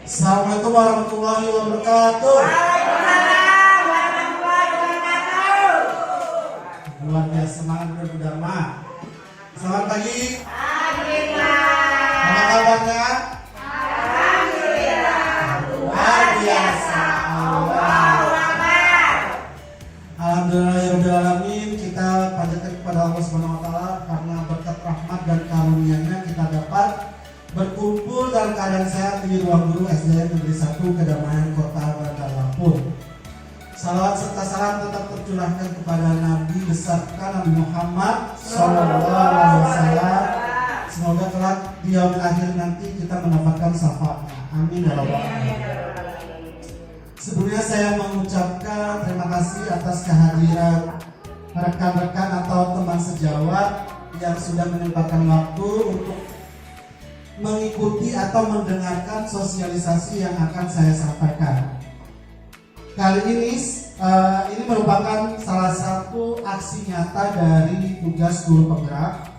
Assalamualaikum warahmatullahi wabarakatuh. Waalaikumsalam warahmatullahi wabarakatuh. Luar biasa semangat berdharma. Selamat pagi. Pagi, Apa kabarnya? Alhamdulillah. Luar biasa. Alhamdulillahirobbilalamin. Kita panjatkan kepada Allah Subhanahu wa taala karena berkat rahmat dan karunia-Nya kita dapat berkumpul dalam keadaan sehat di ruang guru SDN Negeri 1 Kedamaian Kota Bandar Lampung. Salawat serta salam tetap tercurahkan kepada Nabi besar Nabi Muhammad SAW. Semoga kelak di yaum akhir nanti kita mendapatkan syafaatnya. Amin ya rabbal alamin. Sebelumnya saya mengucapkan terima kasih atas kehadiran rekan-rekan atau teman sejawat yang sudah menyempatkan waktu untuk mengikuti atau mendengarkan sosialisasi yang akan saya sampaikan. Kali ini merupakan salah satu aksi nyata dari tugas guru penggerak,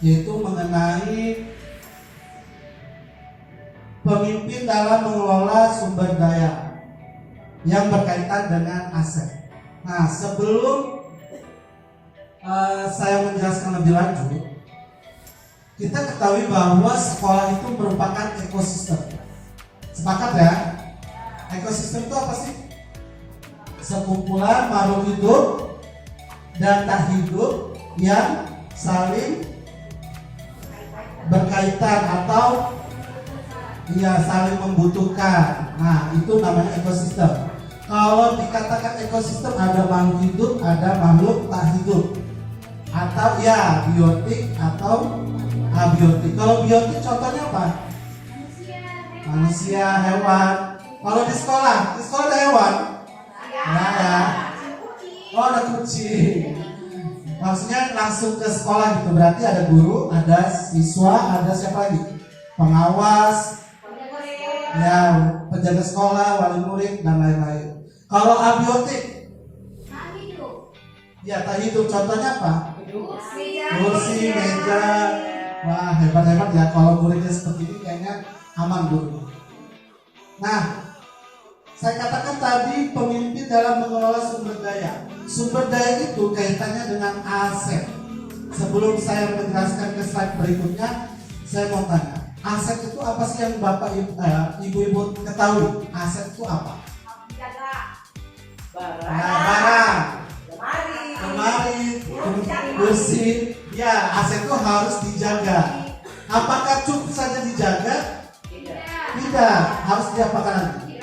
yaitu mengenai pemimpin dalam mengelola sumber daya yang berkaitan dengan aset. Nah, sebelum saya menjelaskan lebih lanjut, kita ketahui bahwa sekolah itu merupakan ekosistem. Sepakat ya? Ekosistem itu apa sih? Sekumpulan makhluk hidup dan tak hidup yang saling berkaitan atau saling membutuhkan. Nah, itu namanya ekosistem. Kalau dikatakan ekosistem, ada makhluk hidup, ada makhluk tak hidup, atau ya biotik atau abiotik. Kalau biotik contohnya apa? Manusia, hewan. Kalau di sekolah ada hewan? Ya. Oh, ada kucing. Maksudnya langsung ke sekolah gitu. Berarti ada guru, ada siswa, ada siapa lagi? Pengawas, ya, penjaga sekolah, wali murid dan lain-lain. Kalau abiotik? Ya, tak hidup. Contohnya apa? Kursi, meja. Wah, hebat-hebat ya. Kalau muridnya seperti ini kayaknya aman guru. Nah, saya katakan tadi pemimpin dalam mengelola sumber daya. Sumber daya itu kaitannya dengan aset. Sebelum saya menjelaskan ke slide berikutnya, saya mau tanya, aset itu apa sih yang Bapak Ibu ketahui? Aset itu apa? Barang, lemari, kursi. Ya, aset itu harus dijaga. Apakah cukup saja dijaga? Tidak. Harus diapakan lagi?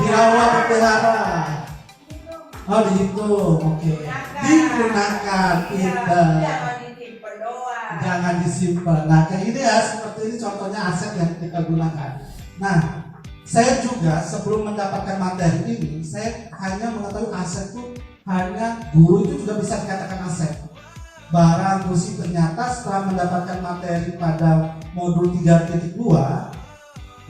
Dirawat, dipelihara. Oh, dihitung. Oke. Digunakan. Tidak. Jangan disimpan. Nah, kayak ini ya, seperti ini contohnya aset yang kita gunakan. Nah, saya juga sebelum mendapatkan materi ini, saya hanya mengetahui aset itu hanya guru itu juga bisa dikatakan aset. Barang, kursi. Ternyata setelah mendapatkan materi pada modul 3.2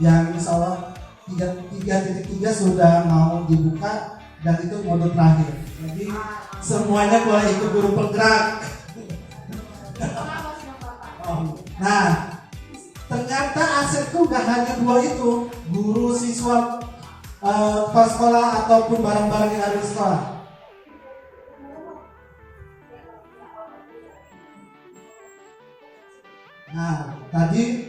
yang insya Allah 3.3 sudah mau dibuka dan itu modul terakhir. Jadi semuanya boleh ikut guru penggerak. Nah, ternyata aset itu gak hanya dua itu, guru, siswa, kepala sekolah ataupun barang-barang yang ada di sekolah. Nah, tadi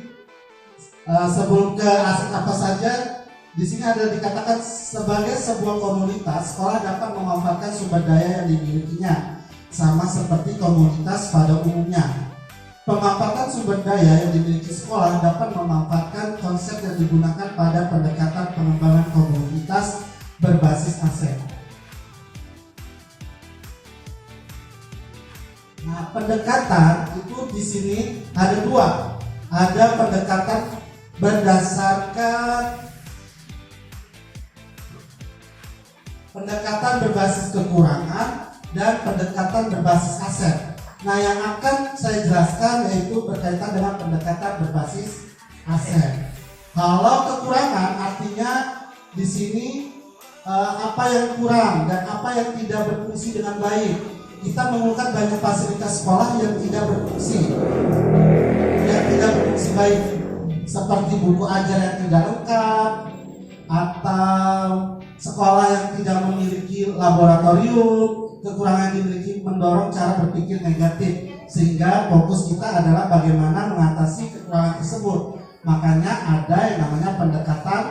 sebelum ke aset apa saja, di sini ada dikatakan sebagai sebuah komunitas, sekolah dapat memanfaatkan sumber daya yang dimilikinya, sama seperti komunitas pada umumnya. Pemanfaatan sumber daya yang dimiliki sekolah dapat memanfaatkan konsep yang digunakan pada pendekatan pengembangan komunitas berbasis aset. Nah, pendekatan itu di sini ada dua. Ada pendekatan berbasis kekurangan dan pendekatan berbasis aset. Nah, yang akan saya jelaskan yaitu berkaitan dengan pendekatan berbasis aset. Kalau kekurangan artinya di sini apa yang kurang dan apa yang tidak berfungsi dengan baik. Kita mengeluhkan banyak fasilitas sekolah yang tidak berfungsi baik. seperti buku ajar yang tidak lengkap atau sekolah yang tidak memiliki laboratorium, kekurangan yang dimiliki mendorong cara berpikir negatif, sehingga fokus kita adalah bagaimana mengatasi kekurangan tersebut. Makanya ada yang namanya pendekatan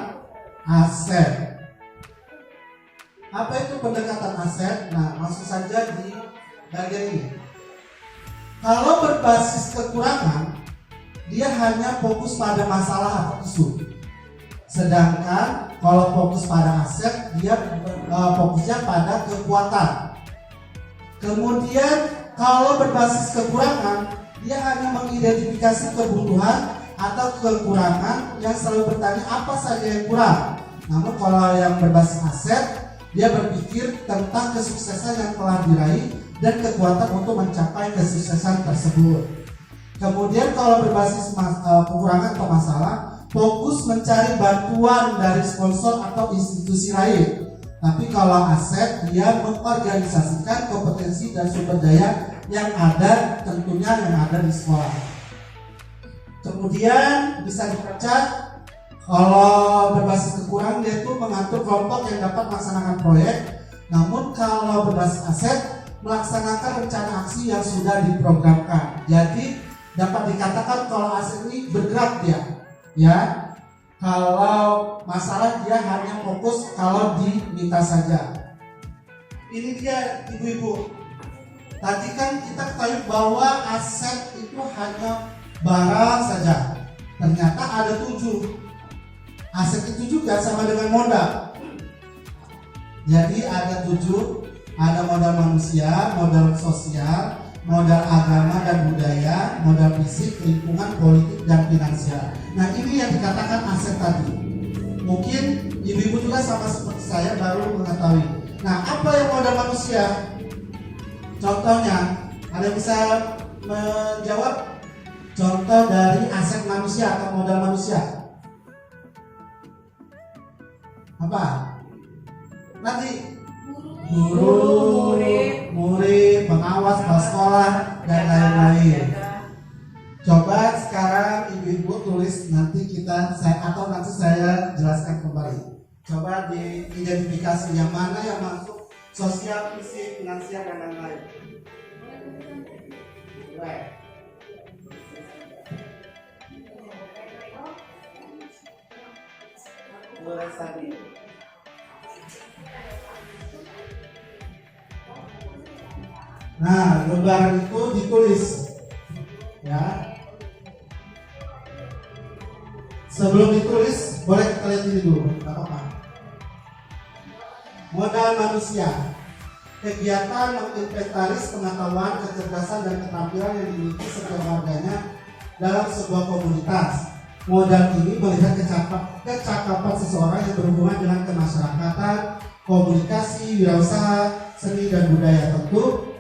aset. Apa itu pendekatan aset? Nah, maksud saja di bagian ini. Kalau berbasis kekurangan, dia hanya fokus pada masalah atau isu. Sedangkan kalau fokus pada aset, dia fokusnya pada kekuatan. Kemudian kalau berbasis kekurangan, dia hanya mengidentifikasi kebutuhan atau kekurangan yang selalu bertanya apa saja yang kurang. Namun kalau yang berbasis aset, dia berpikir tentang kesuksesan yang telah diraih dan kekuatan untuk mencapai kesuksesan tersebut. Kemudian kalau berbasis kekurangan atau masalah, fokus mencari bantuan dari sponsor atau institusi lain. Tapi kalau aset, dia mengorganisasikan kompetensi dan sumber daya yang ada, tentunya yang ada di sekolah. Kemudian bisa dipercaya kalau berbasis kekurangan, dia itu mengatur kelompok yang dapat melaksanakan proyek. Namun kalau berbasis aset, melaksanakan rencana aksi yang sudah diprogramkan. Jadi dapat dikatakan kalau aset ini bergerak dia, ya. Kalau masalah dia hanya fokus kalau diminta saja. Ini dia ibu-ibu. Tadi kan kita ketahui bahwa aset itu hanya barang saja. Ternyata ada 7. Aset itu juga sama dengan modal. Jadi ada 7. Ada modal manusia, modal sosial, modal agama dan budaya, modal fisik, lingkungan, politik, dan finansial. Nah, ini yang dikatakan aset tadi. Mungkin ibu-ibu juga sama seperti saya baru mengetahui. Nah, apa yang modal manusia? Contohnya, ada yang bisa menjawab contoh dari aset manusia atau modal manusia? Apa? Nanti guru, murid, pengawas, kepala sekolah, dan lain-lain. Coba sekarang ibu-ibu tulis, nanti saya jelaskan kembali. Coba diidentifikasi yang mana yang masuk sosial, fisik, finansial, dan lain-lain. Mulai tadi. Nah, lembaran itu ditulis, ya. Sebelum ditulis, boleh kita lihat ini dulu, nggak apa-apa. Modal manusia, kegiatan menginventaris pengetahuan, kecerdasan, dan keterampilan yang dimiliki setiap warganya dalam sebuah komunitas. Modal ini melihat kecakapan seseorang yang berhubungan dengan kemasyarakatan, komunikasi, wirausaha, seni, dan budaya. Tentu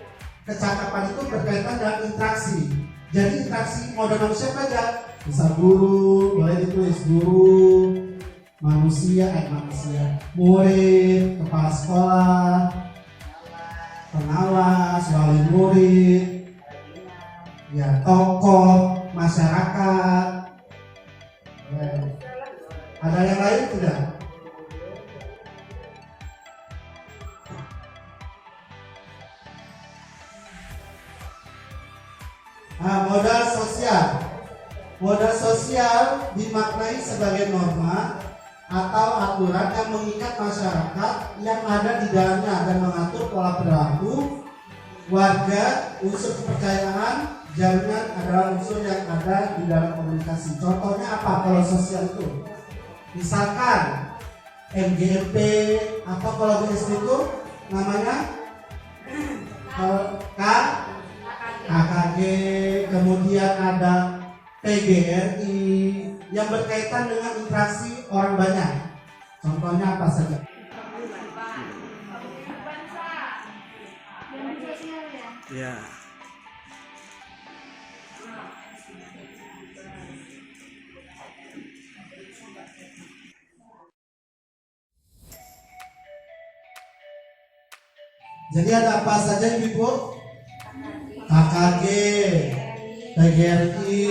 kecakapan itu berkaitan dengan interaksi. Jadi interaksi modal manusia apa aja? Bisa guru, boleh ditulis guru, manusia, murid, kepala sekolah, pengawas, wali murid, ya, tokoh masyarakat. Ada yang lain tidak? Nah, modal sosial. Modal sosial dimaknai sebagai norma atau aturan yang mengikat masyarakat yang ada di dalamnya dan mengatur pola perilaku warga. Unsur kepercayaan, jaminan adalah unsur yang ada di dalam komunikasi. Contohnya apa kalau sosial itu? Misalkan MGMP, apa kalau BSD itu namanya KKG, kemudian ada PGRI yang berkaitan dengan interaksi orang banyak. Contohnya apa saja? Ya. Jadi ada apa saja ibu? KKG, PGRI,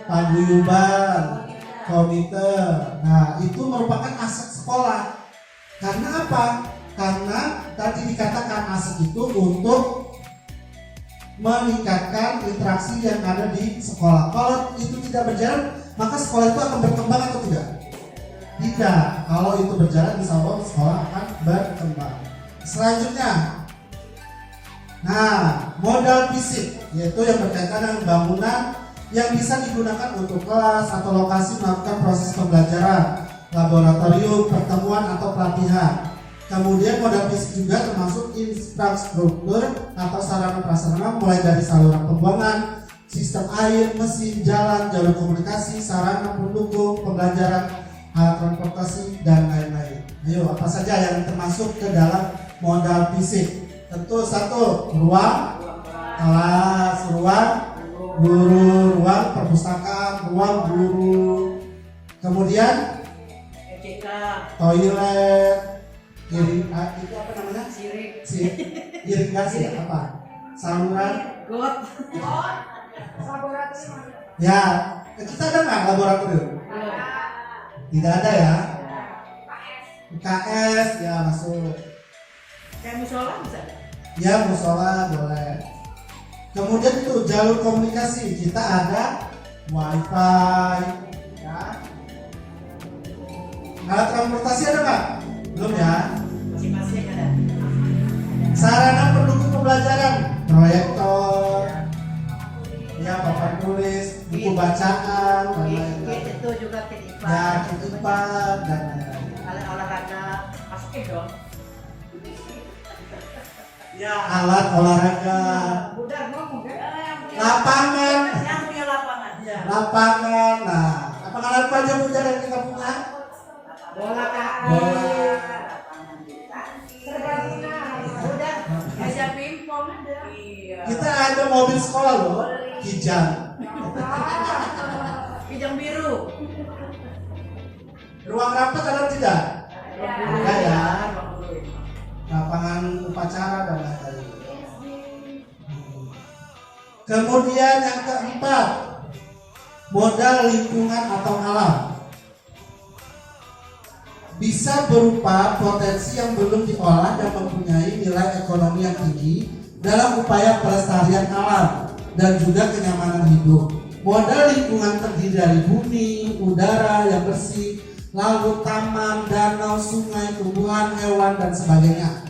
paguyuban, komputer. Nah, itu merupakan aset sekolah. Karena apa? Karena tadi dikatakan aset itu untuk meningkatkan interaksi yang ada di sekolah. Kalau itu tidak berjalan, maka sekolah itu akan berkembang atau tidak? Tidak. Kalau itu berjalan, insya Allah sekolah akan berkembang. Selanjutnya, nah, modal fisik, yaitu yang berkaitan dengan bangunan yang bisa digunakan untuk kelas atau lokasi melakukan proses pembelajaran, laboratorium, pertemuan atau pelatihan. Kemudian modal fisik juga termasuk infrastruktur atau sarana prasarana mulai dari saluran pembuangan, sistem air, mesin, jalan, jalur komunikasi, sarana pendukung pembelajaran, alat transportasi, dan lain-lain. Ayo, apa saja yang termasuk ke dalam modal fisik? Tentu satu, ruang kelas, ruang guru, ruang perpustakaan, ruang guru. Kemudian toilet, itu apa namanya? Irigasi apa? Saluran Got. ya, kita ada nggak laboratorium? Tidak ada ya. UKS ya masuk. Kayak musola bisa? Ya musola boleh. Kemudian itu jalur komunikasi, kita ada wifi ya. Alat transportasi ada nggak? Belum ya. Masing-masing ada. Sarana pendukung pembelajaran, proyektor, ya papan tulis, buku bacaan, dan lain-lain. Kit itu juga kit IPA. Ya kit IPA dan lain-lain. Alat olahraga masukin dong. Ya alat olahraga, Udah ngomong kan? lapangan, Yang punya lapangan. Ya. lapangan. Nah, lapangan apa aja Bunda yang kita punya? Bola kaki. Bola. Serbaguna. Udah. Aja pingpong ada. Iya. Kita ada mobil sekolah loh, Kijang. Kijang biru. Ruang rapat ada tidak? Ada ya. Ruang guru. Lapangan upacara dan lain-lain. Kemudian yang keempat, modal lingkungan atau alam. Bisa berupa potensi yang belum diolah dan mempunyai nilai ekonomi yang tinggi dalam upaya pelestarian alam dan juga kenyamanan hidup. Modal lingkungan terdiri dari bumi, udara yang bersih, laut, taman, danau, sungai, tumbuhan, hewan, dan sebagainya.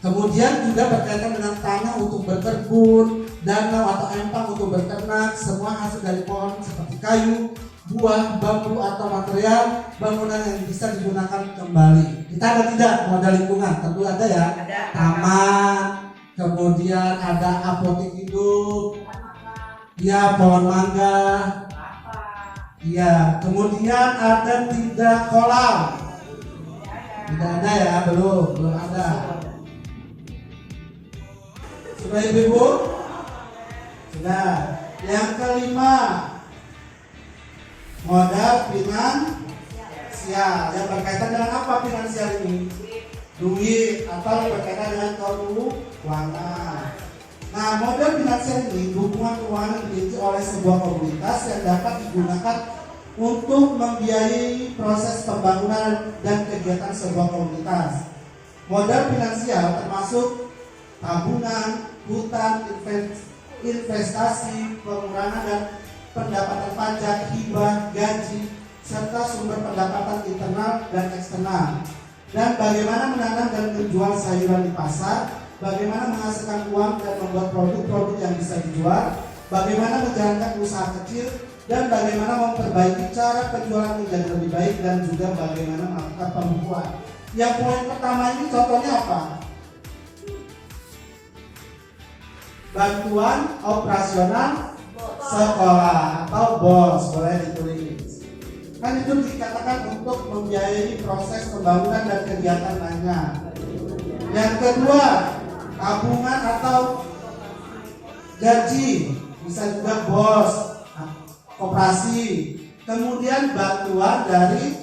Kemudian juga berkaitan dengan tanah untuk berkebun, danau atau empang untuk berternak, semua hasil dari pohon seperti kayu, buah, bambu atau material bangunan yang bisa digunakan kembali. Kita ada tidak modal lingkungan? Tentu ada ya. Ada. Taman, kemudian ada apotek hidup, ya pohon mangga, ya kemudian ada 3 kolam. Tidak ada ya, belum ada. Sudah ibu? Sudah. Yang kelima, modal finansial. Yang berkaitan dengan apa finansial ini? Duit atau berkaitan dengan keuangan. Nah, modal finansial ini dukungan keuangan yang dimiliki oleh sebuah komunitas yang dapat digunakan untuk membiayai proses pembangunan dan kegiatan sebuah komunitas. Modal finansial termasuk tabungan, hutang, investasi, pengurangan dan pendapatan pajak, hibah, gaji, serta sumber pendapatan internal dan eksternal. Dan bagaimana menanam dan menjual sayuran di pasar, bagaimana menghasilkan uang dan membuat produk-produk yang bisa dijual, bagaimana menjalankan usaha kecil, dan bagaimana memperbaiki cara penjualan menjadi lebih baik, dan juga bagaimana melakukan pembukuan. Yang poin pertama ini contohnya apa? Bantuan operasional sekolah atau BOS, boleh ditulis. Kan itu dikatakan untuk membiayai proses pembangunan dan kegiatan lainnya. Yang kedua, tabungan atau gaji, bisa juga BOS, koperasi. Kemudian bantuan dari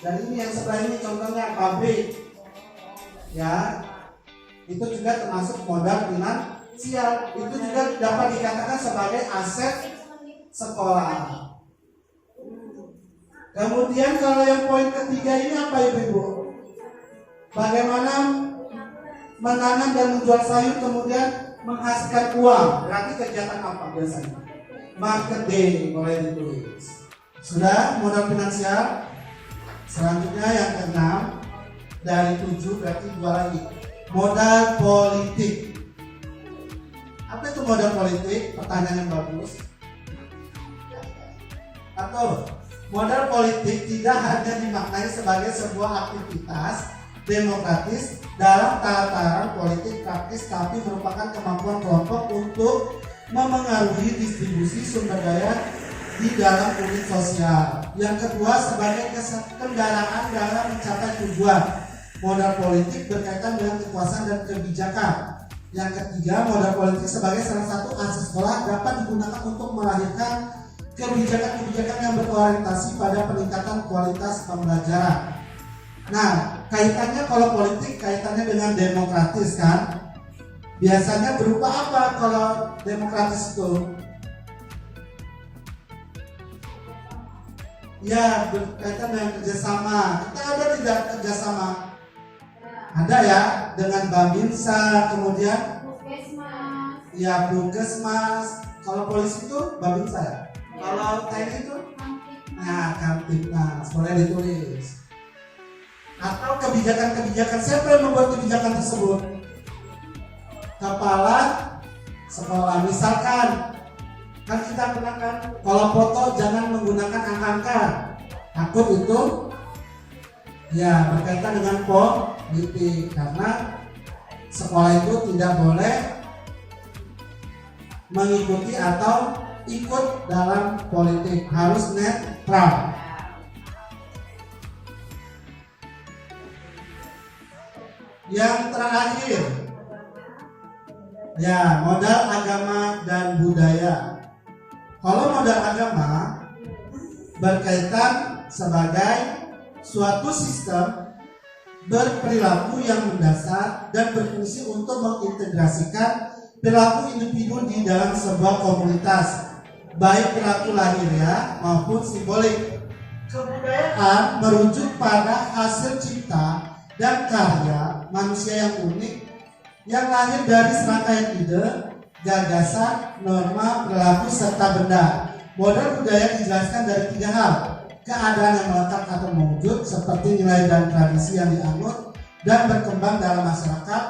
ini yang sebelah ini contohnya pabrik, ya. Itu juga termasuk modal finansial. Itu juga dapat dikatakan sebagai aset sekolah. Kemudian kalau yang poin ketiga ini apa Ibu? Bagaimana menanam dan menjual sayur kemudian menghasilkan uang. Berarti kegiatan apa biasanya? Marketing, boleh ditulis. Sudah modal finansial. Selanjutnya yang keenam, dari 7 berarti 2 lagi. Modal politik. Apa itu modal politik? Pertanyaan yang bagus. Atau modal politik tidak hanya dimaknai sebagai sebuah aktivitas demokratis dalam tataran politik praktis, tapi merupakan kemampuan kelompok untuk memengaruhi distribusi sumber daya di dalam unit sosial. Yang kedua, sebagai kendaraan dalam mencapai tujuan. Modal politik berkaitan dengan kekuasaan dan kebijakan. Yang ketiga, modal politik sebagai salah satu aset sekolah dapat digunakan untuk melahirkan kebijakan-kebijakan yang berorientasi pada peningkatan kualitas pembelajaran. Nah, kaitannya kalau politik kaitannya dengan demokratis kan? Biasanya berupa apa kalau demokratis itu? Ya, berkaitan dengan kerjasama. Kita ada tidak kerjasama? Ada ya, dengan Babinsa, kemudian Puskesmas. ya Puskesmas. Kalau polisi itu Babinsa ya? Kalau TNI itu? Nah, Kamtibnas, boleh ditulis. Atau kebijakan-kebijakan, siapa yang membuat kebijakan tersebut? Kepala sekolah. Misalkan kan kita pernah kan kalau foto jangan menggunakan angka-angka, takut itu ya berkaitan dengan politik, karena sekolah itu tidak boleh mengikuti atau ikut dalam politik, harus netral. Yang terakhir, ya modal agama dan budaya. Kalau modal agama berkaitan sebagai suatu sistem berperilaku yang mendasar dan berfungsi untuk mengintegrasikan perilaku individu di dalam sebuah komunitas, baik perilaku lahiriah maupun simbolik. Kebudayaan merujuk pada hasil cipta dan karya manusia yang unik yang lahir dari serangkaian ide, gagasan, norma, perilaku, serta benda. Modal budaya dijelaskan dari 3 hal: keadaan yang melekat atau mewujud seperti nilai dan tradisi yang dianut dan berkembang dalam masyarakat,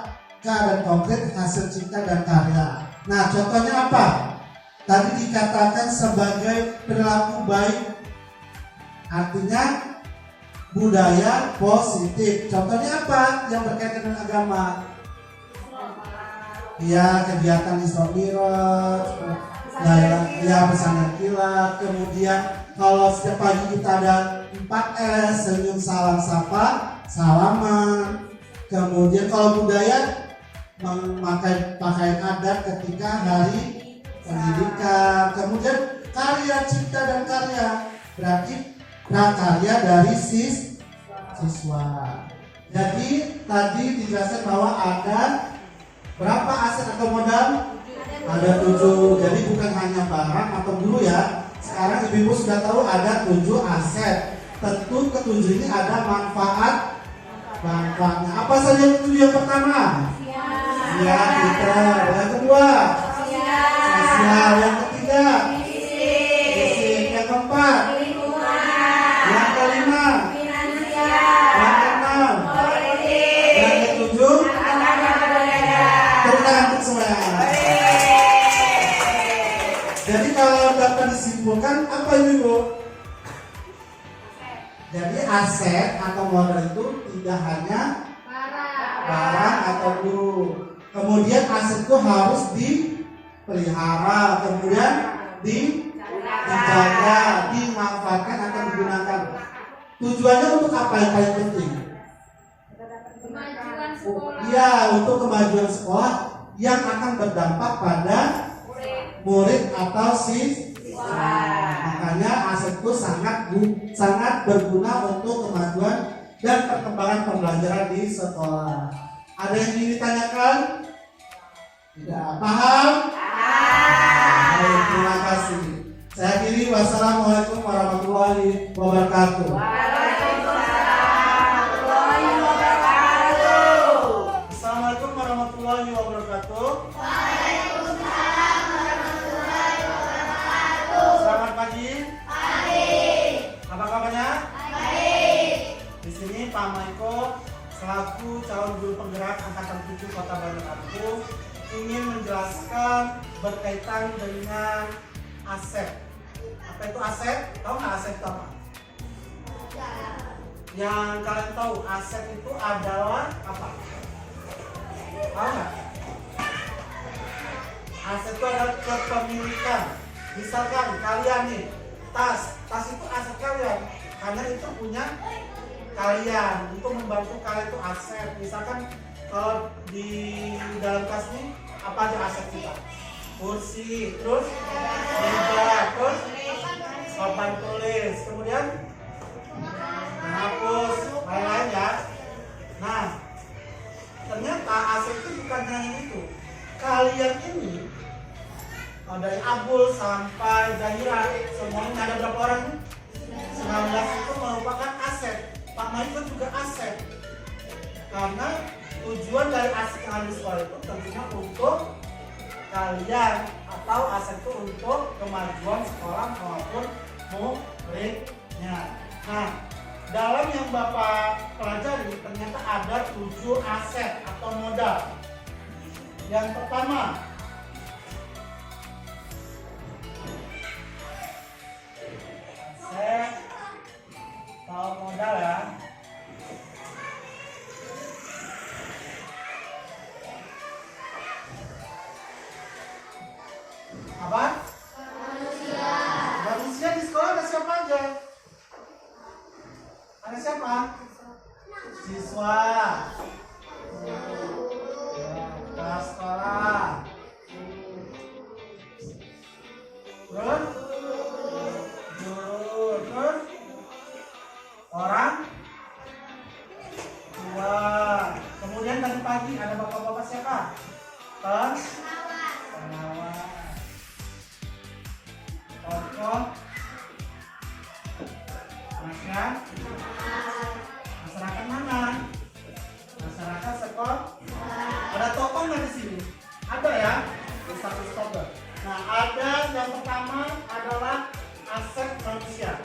keadaan konkret, hasil cipta dan karya. Nah, contohnya apa? Tadi dikatakan sebagai perilaku baik, artinya budaya positif. Contohnya apa yang berkaitan dengan agama? Ya, kegiatan Isra Mi'raj, ya pesanan kilat. Kemudian kalau setiap pagi kita ada 4S, senyum, salam, sapa, salaman. Kemudian kalau budaya memakai pakaian adat ketika hari pendidikan. Kemudian karya cipta dan karya berarti prakarya dari siswa. Jadi tadi dijelaskan bahwa ada berapa aset atau modal? Ada 7. Jadi bukan hanya barang atau dulu ya. Sekarang ibu-ibu sudah tahu ada 7 aset. Tentu ketujuh ini ada manfaatnya. Apa saja itu? Yang pertama, ya kita. Yang kedua, sosial. Yang ketiga, fisik. Yang keempat, yang kelima, yang keenam, yang ketujuh, tepuk tangan untuk semuanya. Jadi kalau dapat disimpulkan apa ibu? Jadi aset atau modal itu tidak hanya barang atau guru. Kemudian aset itu harus dipelihara, kemudian dijaga, dimanfaatkan atau digunakan. Tujuannya untuk apa yang paling penting? Kemajuan sekolah. Iya, untuk kemajuan sekolah yang akan berdampak pada murid atau siswa. Makanya aset itu sangat berguna untuk kemajuan dan perkembangan pembelajaran di sekolah. Ada yang ingin ditanyakan? Tidak paham? Baik, terima kasih. Saya akhiri, wassalamualaikum warahmatullahi wabarakatuh. wabarakatuh. Waalaikumsalam warahmatullahi wabarakatuh. Assalamualaikum warahmatullahi wabarakatuh. Selamat pagi. Apa kabarnya? Di sini Pak Maiko selaku calon guru penggerak angkatan 7 Kota Bandar Lampung ingin menjelaskan berkaitan dengan aset. Apa itu aset? Tahu nggak aset itu apa? Yang kalian tahu aset itu adalah apa? Tahu nggak? Aset itu adalah kepemilikan. Misalkan kalian nih, tas itu aset kalian karena itu punya kalian, untuk membantu kalian itu aset. Misalkan kalau di dalam tas ini apa aja aset kita? Kursi, terus meja, terus papan tulis, kemudian penghapus, lain-lain ya. Nah, ternyata aset itu bukan hanya itu. Kalian ini dari Abul sampai Zahira, semuanya ada berapa orang nih? 19 itu merupakan aset. Pak Maiko juga aset. Karena tujuan dari aset yang ada di sekolah itu tentunya untuk kalian, atau aset itu untuk kemajuan sekolah maupun muridnya. Nah, dalam yang Bapak pelajari ternyata ada 7 aset atau modal. Yang pertama, aset atau modal ya. Apa? Manusia di sekolah ada siapa aja? Ada siapa? Siswa. Kepala sekolah. Terus? Guru. Terus? Orang tua. Kemudian tadi pagi ada bapak-bapak siapa? Pengawas. Tokoh masyarakat mana? Masyarakat sekolah. Ada tokoh nggak di sini? Ada ya, di status tokoh. Nah, ada yang pertama adalah aset manusia.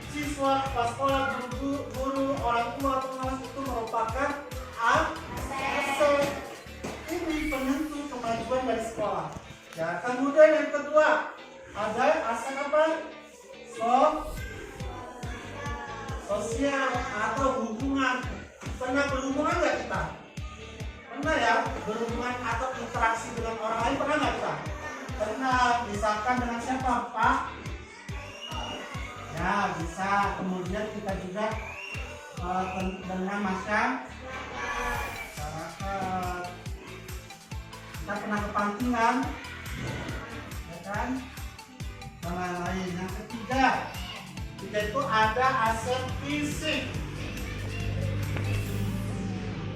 Siswa, kepala sekolah, guru, orang tua, pengawas itu merupakan aset. Ini penentu kemajuan dari sekolah. Ya, kemudian yang kedua ada aset apa? Sosial atau hubungan. Pernah berhubungan nggak kita? Pernah ya, berhubungan atau interaksi dengan orang lain, pernah nggak kita? Pernah. Misalkan dengan siapa, Pak? Ya, bisa. Kemudian kita juga dengan masyarakat. Kita pernah ke pantian, ya kan? Dan lain-lain. Yang ketiga itu ada aset fisik.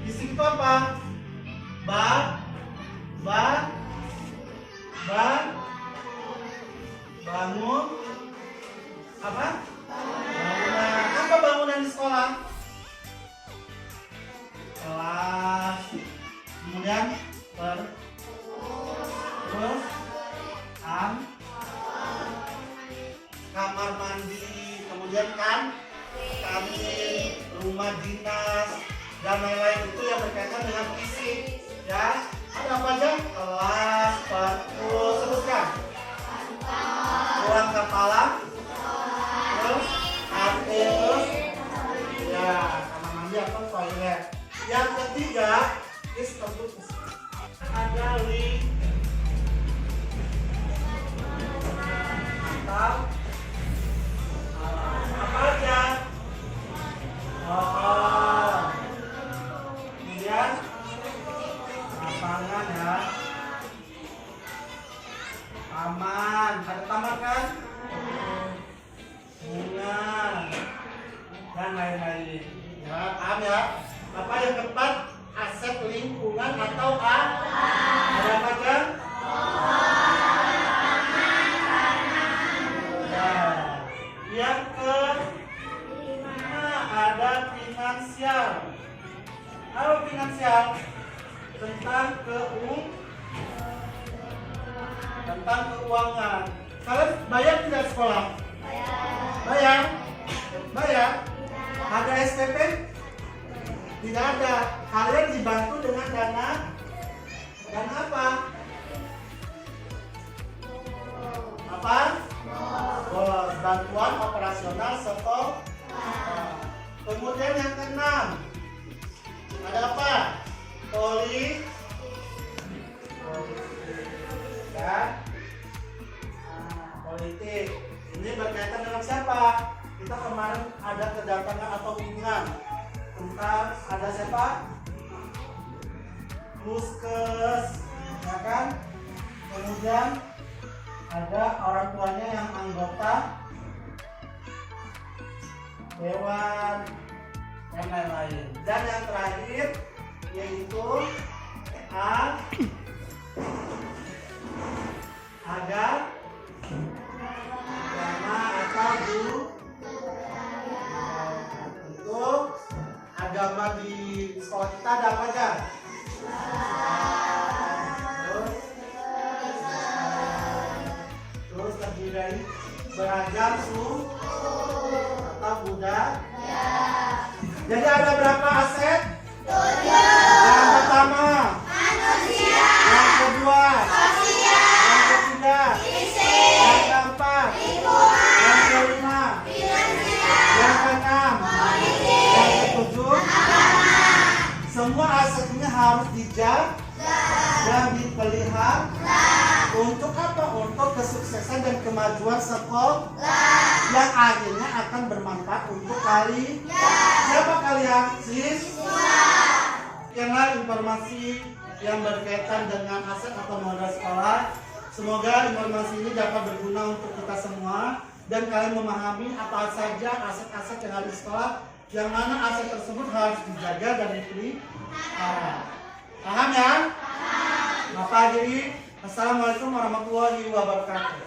Fisik itu apa? Bangun apa? Bangunan. Apa bangunan di sekolah? Kelas. Kemudian terus kamar mandi, kemudian kantin, rumah dinas, dan lain-lain itu yang berkaitan dengan fisik. Ya, ada apa aja? Kelas, perpus, teruskan. Ruang kepala, terus kantin, terus ya kamar mandi atau toilet. Yang ketiga, ada link atau apa aja? Kemudian lapangan ya, taman, ada taman kan? Bunga dan lain-lain. Ya, paham ya? Apa yang keempat? Aset lingkungan atau ada apa aja? Yang tentang keuangan. Kalian bayar tidak sekolah? Bayar? Bayar? Ada SPP? Tidak ada. Kalian dibantu dengan dana apa? Apa? Bos, bantuan operasional sekolah. Kemudian yang keenam, ada apa? Politik. Politik. Ini berkaitan dengan siapa? Kita kemarin ada kedatangan atau kunjungan tentang ada siapa? Puskes, ya kan? Kemudian ada orang tuanya yang anggota dewan dan lain-lain. Dan yang terakhir yaitu agama atau untuk agama di sekolah kita ada apa aja? Terus terdiri dari beragam suku atau budaya. Jadi ada berapa aset? 7. Yang pertama manusia. Yang kedua sosial. Yang ketiga fisik. Yang keempat lingkungan. Yang kelima finansial. Yang keenam politik. Yang ketujuh agama. Semua asetnya harus dijaga dan dipelihara. Untuk apa? Untuk kesuksesan dan kemajuan sekolah yang akhirnya akan bermanfaat untuk kalian. Siapa kalian? Siswa. Sekianlah informasi yang berkaitan dengan aset atau modal sekolah. Semoga informasi ini dapat berguna untuk kita semua dan kalian memahami apa saja aset-aset yang ada di sekolah, yang mana aset tersebut harus dijaga dan dipelihara. Paham ya? Bapak Diri. Assalamualaikum warahmatullahi wabarakatuh.